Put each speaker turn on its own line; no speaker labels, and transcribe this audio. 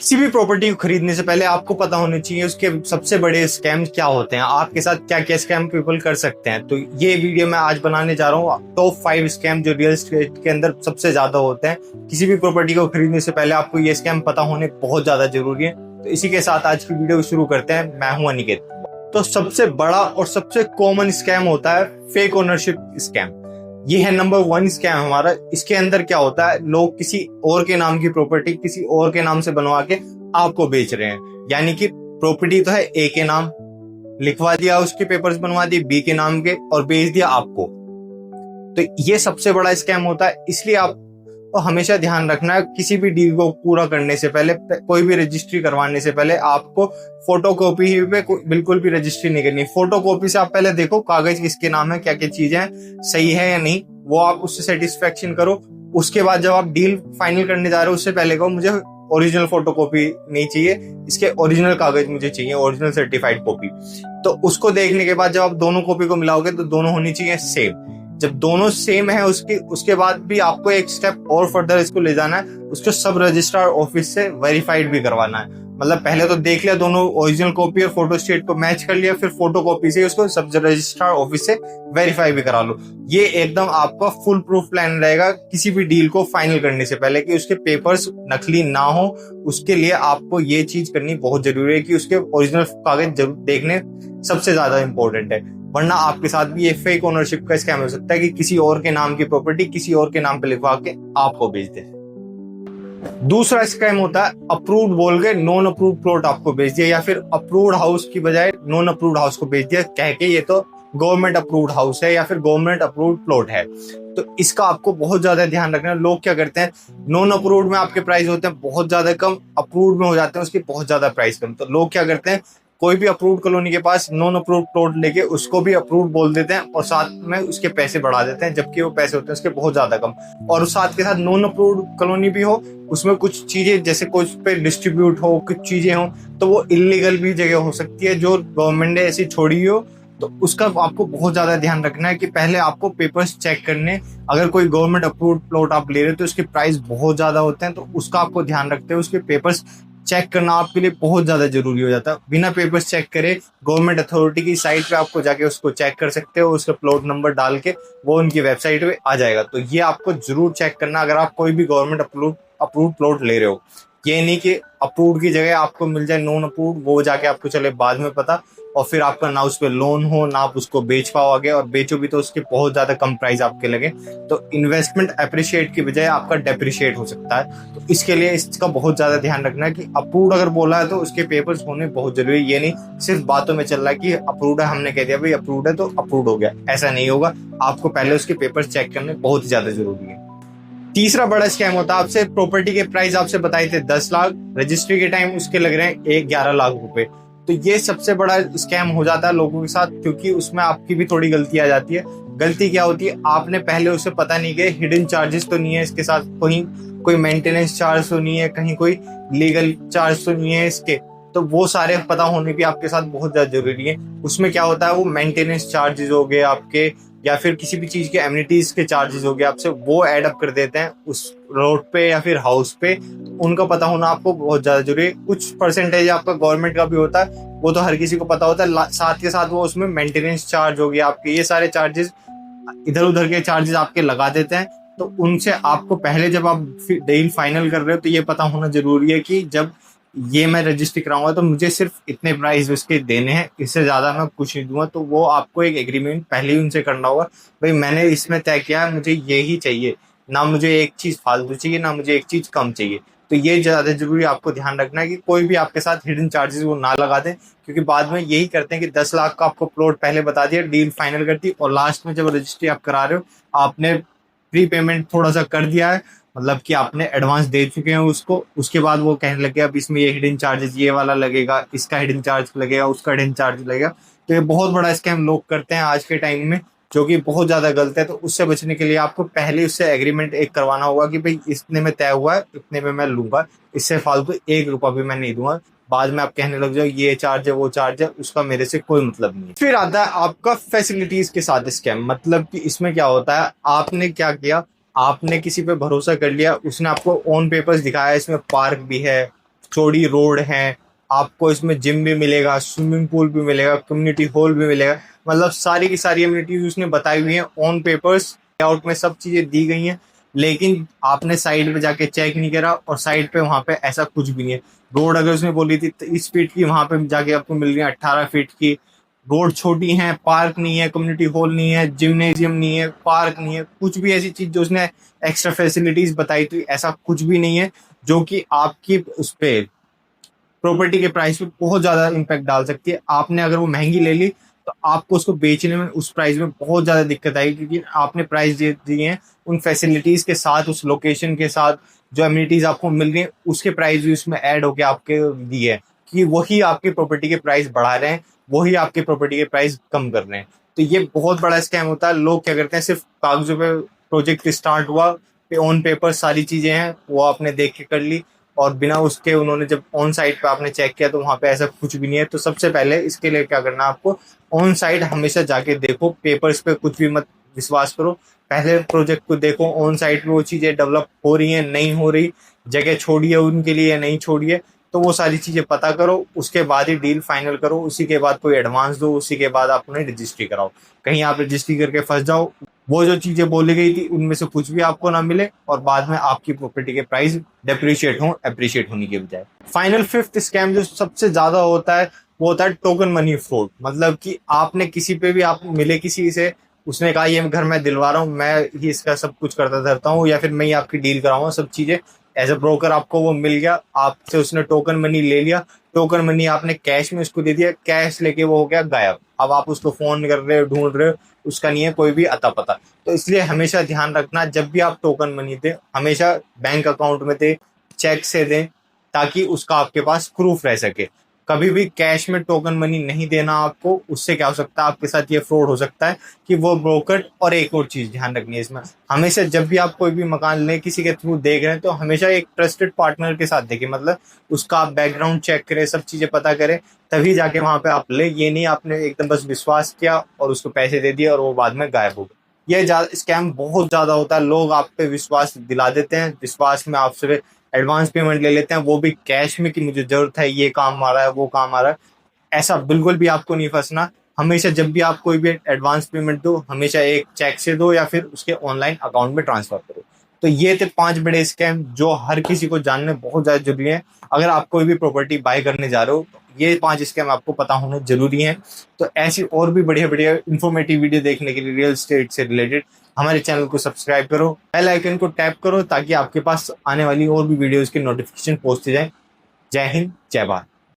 किसी भी प्रॉपर्टी को खरीदने से पहले आपको पता होना चाहिए उसके सबसे बड़े स्कैम क्या होते हैं, आपके साथ क्या क्या स्कैम पीपल कर सकते हैं। तो ये वीडियो मैं आज बनाने जा रहा हूँ टॉप 5 स्कैम जो रियल एस्टेट के अंदर सबसे ज्यादा होते हैं। किसी भी प्रॉपर्टी को खरीदने से पहले आपको ये स्कैम पता होने बहुत ज्यादा जरूरी है। तो इसी के साथ आज की वीडियो शुरू करते हैं। मैं हूं अनिकेत। तो सबसे बड़ा और सबसे कॉमन स्कैम होता है फेक ओनरशिप स्कैम। ये है नंबर 1 स्कैम हमारा। इसके अंदर क्या होता है, लोग किसी और के नाम की प्रॉपर्टी किसी और के नाम से बनवा के आपको बेच रहे हैं। यानी कि प्रॉपर्टी तो है ए के नाम, लिखवा दिया, उसके पेपर्स बनवा दिए बी के नाम के और बेच दिया आपको। तो ये सबसे बड़ा स्कैम होता है। इसलिए आप तो हमेशा ध्यान रखना है, किसी भी डील को पूरा करने से पहले, कोई भी रजिस्ट्री करवाने से पहले आपको फोटोकॉपी पे बिल्कुल भी रजिस्ट्री नहीं करनी। फोटोकॉपी से आप पहले देखो कागज किसके नाम है, क्या क्या चीजें हैं, सही है या नहीं, वो आप उससे सेटिस्फेक्शन करो। उसके बाद जब आप डील फाइनल करने जा रहे हो उससे पहले कहो मुझे ओरिजिनल फोटोकॉपी नहीं चाहिए, इसके ओरिजिनल कागज मुझे चाहिए, ओरिजिनल सर्टिफाइड कॉपी। तो उसको देखने के बाद जब आप दोनों कॉपी को मिलाओगे तो दोनों होनी चाहिए सेम। जब दोनों सेम है उसके बाद भी आपको एक स्टेप और फर्दर इसको ले जाना है, उसको सब रजिस्ट्रार ऑफिस से वेरीफाइड भी करवाना है। मतलब पहले तो देख लिया दोनों ओरिजिनल कॉपी और फोटो स्टेट को मैच कर लिया, फिर फोटो कॉपी से उसको सब रजिस्ट्रार ऑफिस से वेरीफाई भी करा लो। ये एकदम आपका फुल प्रूफ प्लान रहेगा किसी भी डील को फाइनल करने से पहले कि उसके पेपर्स नकली ना हो। उसके लिए आपको ये चीज करनी बहुत जरूरी है कि उसके ओरिजिनल कागज जरूर देखने सबसे ज्यादा इंपॉर्टेंट है, वरना आपके साथ भी ये फेक ओनरशिप का स्कैम हो सकता है कि किसी और के नाम की प्रॉपर्टी किसी और के नाम पे लिखवा के आपको बेच दे। दूसरा स्कैम होता है अप्रूव्ड बोल के नॉन अप्रूव्ड प्लॉट आपको बेच दिया, या फिर अप्रूव्ड हाउस की बजाय नॉन अप्रूव्ड हाउस को बेच दिया कह के ये तो गवर्नमेंट अप्रूव्ड हाउस है या फिर गवर्नमेंट अप्रूव्ड प्लॉट है। तो इसका आपको बहुत ज्यादा ध्यान रखना है। लोग क्या करते हैं, नॉन अप्रूव्ड में आपके प्राइस होते हैं बहुत ज्यादा कम, अप्रूव्ड में हो जाते हैं उसके बहुत ज्यादा प्राइस कम। तो लोग क्या करते हैं, कोई भी अप्रूव्ड कॉलोनी के पास नॉन अप्रूव्ड प्लॉट लेके उसको भी अप्रूव्ड बोल देते हैं और साथ में उसके पैसे बढ़ा देते हैं, जबकि वो पैसे होते हैं उसके बहुत ज्यादा कम। और साथ के साथ नॉन अप्रूव्ड कॉलोनी भी हो, उसमें कुछ चीजें जैसे कुछ पे डिस्ट्रीब्यूट हो, कुछ चीजें हो, तो वो इलीगल भी जगह हो सकती है जो गवर्नमेंट ने ऐसी छोड़ी हो। तो उसका आपको बहुत ज्यादा ध्यान रखना है कि पहले आपको पेपर्स चेक करने। अगर कोई गवर्नमेंट अप्रूव्ड प्लॉट आप ले रहे हो तो उसके प्राइस बहुत ज्यादा होते हैं, तो उसका आपको ध्यान रखते हैं। उसके पेपर्स चेक करना आपके लिए बहुत ज्यादा जरूरी हो जाता है। बिना पेपर्स चेक करे गवर्नमेंट अथॉरिटी की साइट पे आपको जाके उसको चेक कर सकते हो, उसका प्लॉट नंबर डाल के वो उनकी वेबसाइट पे आ जाएगा। तो ये आपको जरूर चेक करना अगर आप कोई भी गवर्नमेंट अप्रूव्ड प्लॉट ले रहे हो। ये नहीं कि अप्रूव्ड की जगह आपको मिल जाए नॉन अप्रूव्ड, वो जाके आपको चले बाद में पता, और फिर आपका ना उस पर लोन हो ना आप उसको बेच पाओ आगे, और बेचो भी तो उसके बहुत ज्यादा कम प्राइस आपके लगे। तो इन्वेस्टमेंट अप्रिशिएट की बजाय आपका डेप्रिशिएट हो सकता है। तो इसके लिए इसका बहुत ज्यादा ध्यान रखना है कि अप्रूव्ड अगर बोला है तो उसके पेपर्स होने बहुत जरूरी है। ये नहीं सिर्फ बातों में चल रहा है कि अप्रूव्ड है, हमने कह दिया भाई अप्रूव्ड है तो अप्रूव्ड हो गया, ऐसा नहीं होगा। आपको पहले उसके पेपर्स चेक करने बहुत ज्यादा जरूरी है। तीसरा बड़ा स्कैम होता है, आपसे प्रॉपर्टी के प्राइस आपसे बताए थे 10 लाख, रजिस्ट्री के टाइम उसके लग रहे हैं 11 लाख रुपए। तो ये सबसे बड़ा स्कैम हो जाता है लोगों के साथ, क्योंकि उसमें आपकी भी थोड़ी गलती आ जाती है। गलती क्या होती है, आपने पहले उसे पता नहीं किया हिडन चार्जेस तो नहीं है इसके साथ, कहीं कोई मेंटेनेंस चार्ज तो नहीं है, कहीं कोई लीगल चार्ज तो नहीं है इसके। तो वो सारे पता होने भी आपके साथ बहुत ज्यादा जरूरी है। उसमें क्या होता है, वो मेंटेनेंस चार्जेस हो गए आपके, या फिर किसी भी चीज के एमिनिटीज के चार्जेस हो गए आपसे, वो ऐड अप कर देते हैं उस रोड पे या फिर हाउस पे। उनका पता होना आपको बहुत ज्यादा जरूरी है। कुछ परसेंटेज आपका गवर्नमेंट का भी होता है, वो तो हर किसी को पता होता है। साथ के साथ वो उसमें मेंटेनेंस चार्ज हो गया आपके, ये सारे चार्जेस इधर उधर के चार्जेस आपके लगा देते हैं। तो उनसे आपको पहले जब आप डील फाइनल कर रहे हो तो ये पता होना जरूरी है कि जब ये मैं रजिस्ट्री कराऊंगा तो मुझे सिर्फ इतने प्राइस उसके देने हैं, इससे ज्यादा मैं कुछ नहीं दूंगा। तो वो आपको एक एग्रीमेंट पहले ही उनसे करना होगा, भाई मैंने इसमें तय किया है मुझे ये ही चाहिए, ना मुझे एक चीज फालतू चाहिए ना मुझे एक चीज कम चाहिए। तो ये ज्यादा जरूरी आपको ध्यान रखना है कि कोई भी आपके साथ हिडन चार्जेस वो ना लगा दें, क्योंकि बाद में यही करते हैं कि 10 लाख का आपको प्लॉट पहले बता दिया, डील फाइनल कर दी, और लास्ट में जब रजिस्ट्री आप करा रहे हो आपने प्री पेमेंट थोड़ा सा कर दिया है, मतलब कि आपने एडवांस दे चुके हैं उसको। उसके बाद वो कहने लगे अब इसमें ये हिडन चार्जेस ये वाला लगेगा, इसका हिडन चार्ज लगेगा, उसका हिडन चार्ज लगेगा। तो ये बहुत बड़ा स्कैम लोग करते हैं आज के टाइम में, जो कि बहुत ज्यादा गलत है। तो उससे बचने के लिए आपको पहले उससे एग्रीमेंट एक करवाना होगा कि भाई इतने में तय हुआ है, इतने में मैं लूंगा, इससे फालतू 1 रुपया भी मैं नहीं दूंगा। बाद में आप कहने लग जाओ ये चार्ज है वो चार्ज है, उसका मेरे से कोई मतलब नहीं। फिर आता है आपका फैसिलिटीज के साथ स्कैम। मतलब कि इसमें क्या होता है, आपने क्या किया, आपने किसी पे भरोसा कर लिया, उसने आपको ऑन पेपर्स दिखाया इसमें पार्क भी है, चौड़ी रोड है, आपको इसमें जिम भी मिलेगा, स्विमिंग पूल भी मिलेगा, कम्युनिटी हॉल भी मिलेगा, मतलब सारी की सारी एमिनिटीज उसने बताई हुई हैं ऑन पेपर्स, लेआउट में सब चीजें दी गई हैं। लेकिन आपने साइड पे जाके चेक नहीं करा और साइड पे वहां पे ऐसा कुछ भी नहीं है। रोड अगर उसने बोली थी 30 फीट की, वहां पे जाके आपको मिल रही है 18 फीट की। रोड छोटी है, पार्क नहीं है, कम्युनिटी हॉल नहीं है, जिम्नेजियम नहीं है, पार्क नहीं है, कुछ भी ऐसी चीज जो उसने एक्स्ट्रा फैसिलिटीज बताई थी ऐसा कुछ भी नहीं है, जो कि आपकी उस पे प्रॉपर्टी के प्राइस पे बहुत ज्यादा इम्पैक्ट डाल सकती है। आपने अगर वो महंगी ले ली तो आपको उसको बेचने में उस प्राइस में बहुत ज्यादा दिक्कत आएगी, क्योंकि आपने प्राइस दिए हैं उन फैसिलिटीज के साथ, उस लोकेशन के साथ, जो एमिनिटीज आपको मिल रही है उसके प्राइस भी उसमें ऐड होके आपके दिए है, कि वही आपकी प्रॉपर्टी के प्राइस बढ़ा रहे हैं, वही आपकी प्रॉपर्टी के प्राइस कम कर रहे हैं। तो ये बहुत बड़ा स्कैम होता है। लोग क्या करते हैं, सिर्फ कागजों पे प्रोजेक्ट स्टार्ट हुआ, पे ऑन पेपर सारी चीजें हैं वो आपने देख के कर ली, और बिना उसके उन्होंने जब ऑन साइट पे आपने चेक किया तो वहां पे ऐसा कुछ भी नहीं है। तो सबसे पहले इसके लिए क्या करना है आपको, ऑन साइट हमेशा जाके देखो, पेपर्स पे कुछ भी मत विश्वास करो। पहले प्रोजेक्ट को देखो ऑन साइट पे वो चीजें डेवलप हो रही हैं नहीं हो रही, जगह छोड़ी है उनके लिए या नहीं छोड़ी है, तो वो सारी चीजें पता करो, उसके बाद ही डील फाइनल करो। उसी के बाद कोई एडवांस दो, उसी के बाद आप उन्हें रजिस्ट्री कराओ। कहीं आप रजिस्ट्री करके फंस जाओ, वो जो चीजें बोली गई थी उनमें से कुछ भी आपको ना मिले, और बाद में आपकी प्रॉपर्टी के प्राइस डेप्रिशिएट हो अप्रिशिएट होने के बजाय। फाइनल फिफ्थ स्कैम जो सबसे ज्यादा होता है वो होता है टोकन मनी फ्रॉड। मतलब कि आपने किसी पे भी, आप मिले किसी से, उसने कहा ये घर मैं दिलवा रहा हूँ, मैं ही इसका सब कुछ करता धरता हूँ, या फिर मैं ही आपकी डील कराऊंगा सब चीजें, एज अ ब्रोकर आपको वो मिल गया, आपसे उसने टोकन मनी ले लिया, टोकन मनी आपने कैश में उसको दे दिया, कैश लेके वो हो गया गायब। अब आप उसको फोन कर रहे हो, ढूंढ रहे हो, उसका नहीं है कोई भी अता पता। तो इसलिए हमेशा ध्यान रखना, जब भी आप टोकन मनी दें हमेशा बैंक अकाउंट में दें, चेक से दें, ताकि उसका आपके पास प्रूफ रह सके। कभी भी कैश में टोकन मनी नहीं देना आपको, उससे क्या हो सकता है आपके साथ ये फ्रॉड हो सकता है कि वो ब्रोकर। और एक और चीज ध्यान रखनी है इसमें, हमेशा जब भी आप कोई भी मकान ले किसी के थ्रू देख रहे हैं तो हमेशा एक ट्रस्टेड पार्टनर के साथ देखें, मतलब उसका आप बैकग्राउंड चेक करें, सब चीजें पता करें, तभी जाके वहां पे आप ले। ये नहीं आपने एकदम बस विश्वास किया और उसको पैसे दे दिए और वो बाद में गायब हो गए। ये स्कैम बहुत ज्यादा होता है, लोग आप पे विश्वास दिला देते हैं, विश्वास में आपसे एडवांस पेमेंट ले लेते हैं, वो भी कैश में, कि मुझे जरूरत है, ये काम आ रहा है, वो काम आ रहा है। ऐसा बिल्कुल भी आपको नहीं फंसना। हमेशा जब भी आप कोई भी एडवांस पेमेंट दो, हमेशा एक चेक से दो या फिर उसके ऑनलाइन अकाउंट में ट्रांसफर करो। तो ये थे 5 बड़े स्कैम जो हर किसी को जानने बहुत ज्यादा जरूरी है। अगर आप कोई भी प्रॉपर्टी बाय करने जा रहे हो तो ये 5 स्कैम आपको पता होना जरूरी है। तो ऐसी और भी बढ़िया बढ़िया इन्फॉर्मेटिव वीडियो देखने के लिए रियल एस्टेट से रिलेटेड हमारे चैनल को सब्सक्राइब करो, बेल आइकन को टैप करो, ताकि आपके पास आने वाली और भी वीडियोस की नोटिफिकेशन पहुंचती जाए। जय हिंद, जय भारत।